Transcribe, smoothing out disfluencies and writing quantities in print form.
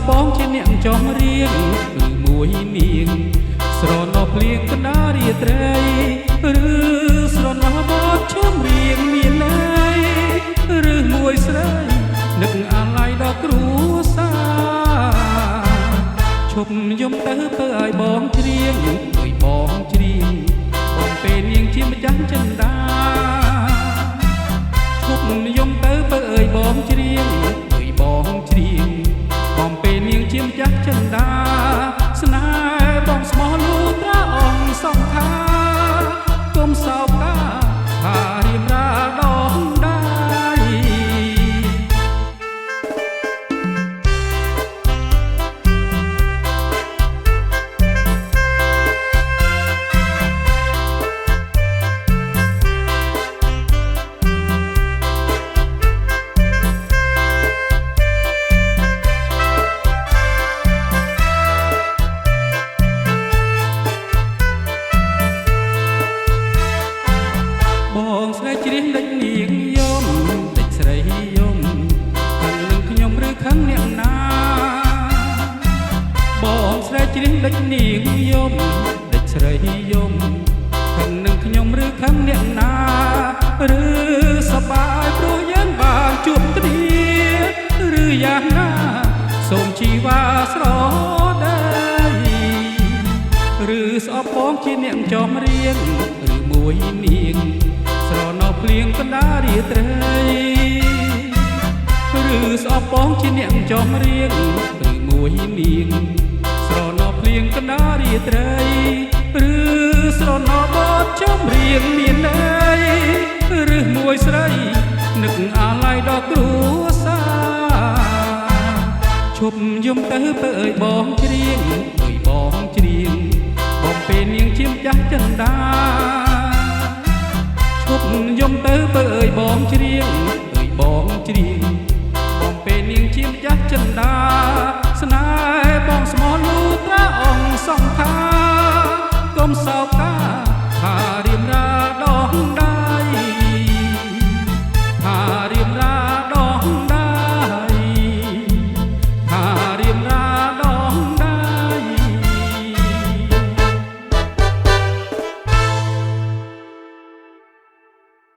បងជាអ្នកចំរៀងឬមួយនាងស្រណោភ្លៀងកណ្ដារាត្រីឬស្រណោបទចំរៀងមានន័យឬមួយស្រីនឹកអាឡ័យដល់គ្រួសារឈប់យំទៅឲ្យបងច្រៀងឲ្យបងច្រៀងបងពេលនាងជាម្ចាស់ចិន្តាឈប់យំទៅឲ្យបងច្រៀងឲ្យបងច្រៀងបងពេលនាងជាម្ចាស់ចិន្តាស្នេហ៍បងស្មោះលូត្រាអង្គសង្ខារគុំសោកតាថារៀមរាដងដៃបងស្រីច្រៀងដេចនាងយំដេចស្រីយំខាងនឹងខ្ញុំឬខាងអ្នកណាបងស្រីច្រៀងដេចនាងយំដេចស្រីយំខាងនឹងខ្ញុំឬខាងអ្នកណាឬសប្បាយព្រោះយើងបានជួបគ្នាឬយ៉ាងណាសូមជីវ៉ាស្រដីឬស្អប់បងជាអ្នកចំរៀងឬមួយនាងស្រណោភ្លៀងកណ្ដារាត្រីឬស្អប់បងជាអ្នកចំរៀងឬមួយនាងស្រណោភ្លៀងកណ្ដារាត្រីឬស្រណោបទចំរៀងមានន័យឬមួយស្រីនឹកអាឡ័យដល់គ្រួសារឈប់យំទៅឲ្យបងច្រៀងឲ្យបងច្រៀងបងពេលនាងជាម្ចាស់ចិន្តាឈប់យំទៅឲ្យបងច្រៀងឲ្យបងច្រៀងបងពេលនាងជាម្ចាស់ចិន្តាស្នេហ៍បងស្មោះលូត្រាអង្គសង្ខារគុំសោក